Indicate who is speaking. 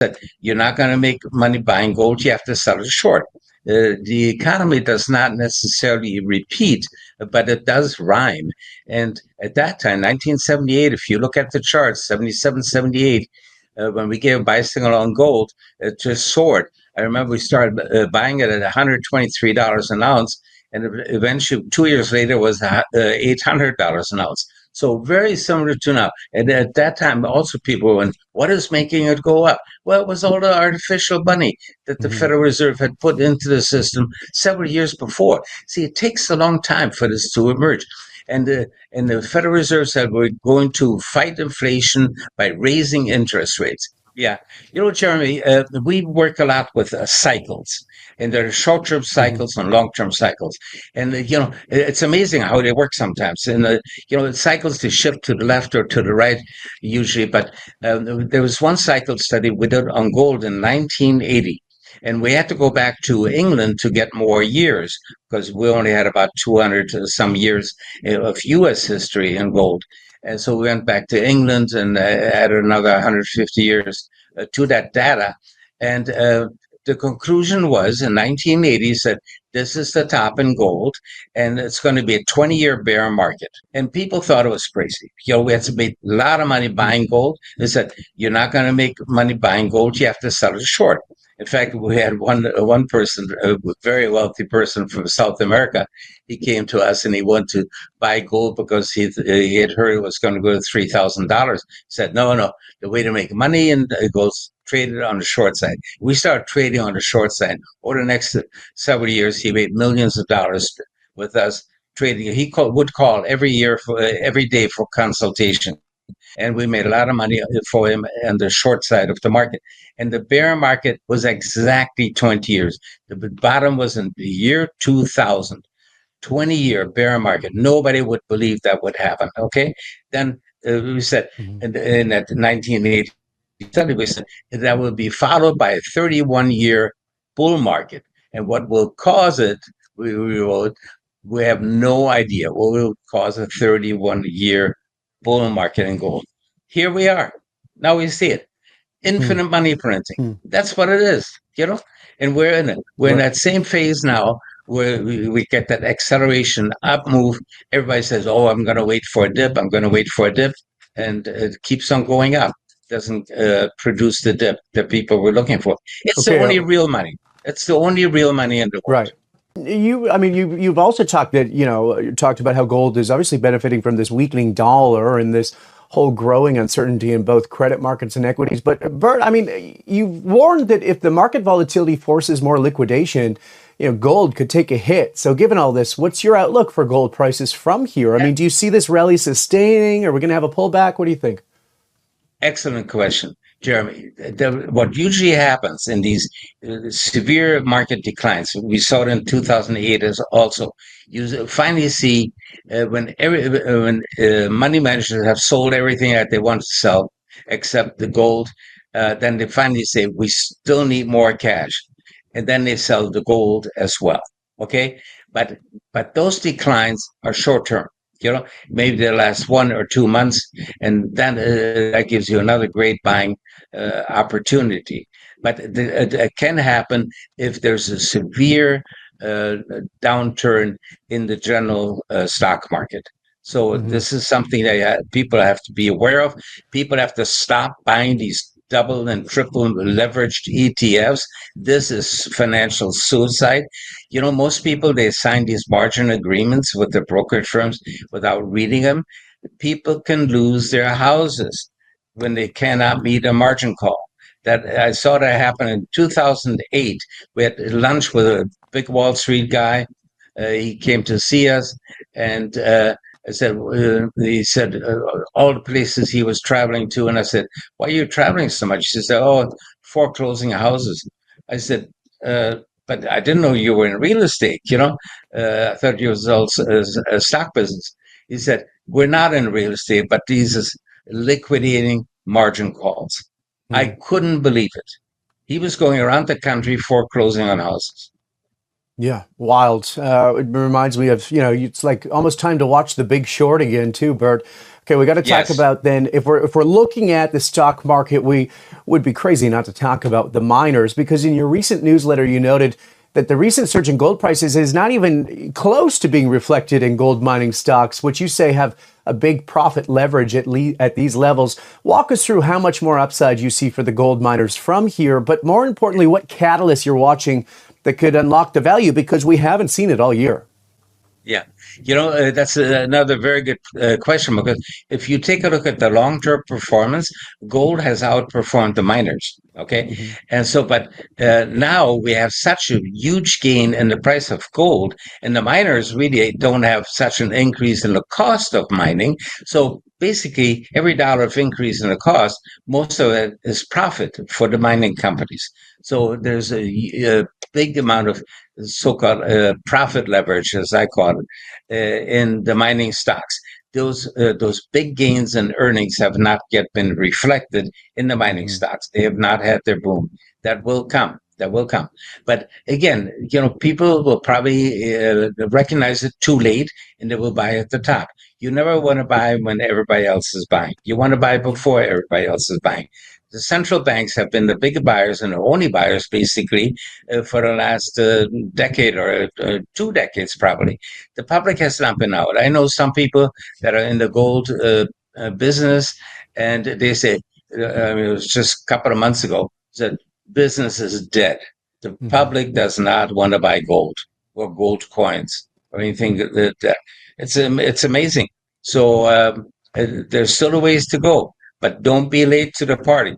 Speaker 1: that you're not going to make money buying gold. You have to sell it short. The economy does not necessarily repeat, but it does rhyme. And at that time, 1978, if you look at the charts, 77, 78, when we gave a buy signal on gold, it just soared. I remember we started buying it at $123 an ounce, and eventually 2 years later was $800 an ounce. So very similar to now. And at that time, also people went, what is making it go up? Well, it was all the artificial money that the Federal Reserve had put into the system several years before. See, it takes a long time for this to emerge. And the Federal Reserve said we're going to fight inflation by raising interest rates. Yeah. Jeremy, we work a lot with cycles, and there are short-term cycles and long-term cycles. And, it's amazing how they work sometimes. And, cycles to shift to the left or to the right usually. But there was one cycle study we did on gold in 1980. And we had to go back to England to get more years because we only had about 200 some years of U.S. history in gold. And so we went back to England and added another 150 years to that data. And the conclusion was in 1980 that this is the top in gold and it's going to be a 20-year bear market. And people thought it was crazy. We had to make a lot of money buying gold. They said, you're not going to make money buying gold. You have to sell it short. In fact, we had one person, a very wealthy person from South America. He came to us and he wanted to buy gold because he had heard it was going to go to $3,000. He said, no, the way to make money and it goes traded on the short side. We started trading on the short side. Over the next several years, he made millions of dollars with us trading. He would call every day for consultation. And we made a lot of money for him on the short side of the market. And the bear market was exactly 20 years. The bottom was in the year 2000, 20-year bear market. Nobody would believe that would happen, okay? Then we said, in that 1980 study, we said that will be followed by a 31-year bull market. And what will cause it, we wrote, we have no idea what will cause a 31-year bull market in gold. Here we are. Now we see it. Infinite money printing. That's what it is, and we're in it. We're in that same phase now where we get that acceleration up move. Everybody says, oh, I'm going to wait for a dip. I'm going to wait for a dip. And it keeps on going up. Doesn't produce the dip that people were looking for. It's the only real money. It's the only real money in the world.
Speaker 2: Right. You've also talked about how gold is obviously benefiting from this weakening dollar and this whole growing uncertainty in both credit markets and equities. But Bert, you've warned that if the market volatility forces more liquidation, gold could take a hit. So given all this, what's your outlook for gold prices from here? Do you see this rally sustaining? Are we going to have a pullback? What do you think?
Speaker 1: Excellent question, Jeremy. What usually happens in these severe market declines, we saw it in 2008 as also, you finally see when money managers have sold everything that they want to sell, except the gold, then they finally say, we still need more cash. And then they sell the gold as well, okay? But those declines are short-term. Maybe they last 1 or 2 months, and then that gives you another great buying opportunity. But it can happen if there's a severe downturn in the general stock market. So this is something that people have to be aware of. People have to stop buying these double and triple leveraged ETFs. This is financial suicide. Most people, they sign these margin agreements with the brokerage firms without reading them. People can lose their houses when they cannot meet a margin call. That I saw that happen in 2008. We had lunch with a big Wall Street guy. He came to see us, and he said all the places he was traveling to, and I said, why are you traveling so much? He said, foreclosing houses. I said, but I didn't know you were in real estate, I thought you was also a stock business. He said, we're not in real estate, but these is liquidating margin calls. I couldn't believe it. He was going around the country foreclosing on houses.
Speaker 2: Yeah, wild. It reminds me of, it's like almost time to watch The Big Short again, too, Bert. Okay, we got to talk
Speaker 1: Yes,
Speaker 2: about then if we're looking at the stock market, we would be crazy not to talk about the miners because in your recent newsletter you noted that the recent surge in gold prices is not even close to being reflected in gold mining stocks, which you say have a big profit leverage at these levels. Walk us through how much more upside you see for the gold miners from here, but more importantly, what catalysts you're watching that could unlock the value because we haven't seen it all year.
Speaker 1: yeah. That's another very good question because if you take a look at the long-term performance, gold has outperformed the miners. Okay.
Speaker 2: Hmm.
Speaker 1: And so, but now we have such a huge gain in the price of gold, and the miners really don't have such an increase in the cost of mining. So basically, every dollar of increase in the cost, most of it is profit for the mining companies. So there's a big amount of so-called profit leverage, as I call it, in the mining stocks. Those big gains in earnings have not yet been reflected in the mining
Speaker 2: Hmm.
Speaker 1: stocks. They have not had their boom. That will come. That will come. But again, people will probably recognize it too late, and they will buy at the top. You never want to buy when everybody else is buying. You want to buy
Speaker 2: Yeah.
Speaker 1: before everybody else is buying. The central banks have been the big buyers and the only buyers, basically, for the last decade or 2 decades, probably. The public has not been out. I know some people that are in the gold business, and they say, it was just a couple of months ago, that business is dead. The
Speaker 2: Hmm.
Speaker 1: public does not want to buy gold or gold coins or anything that it's amazing. So there's still a ways to go, but don't be late to the party.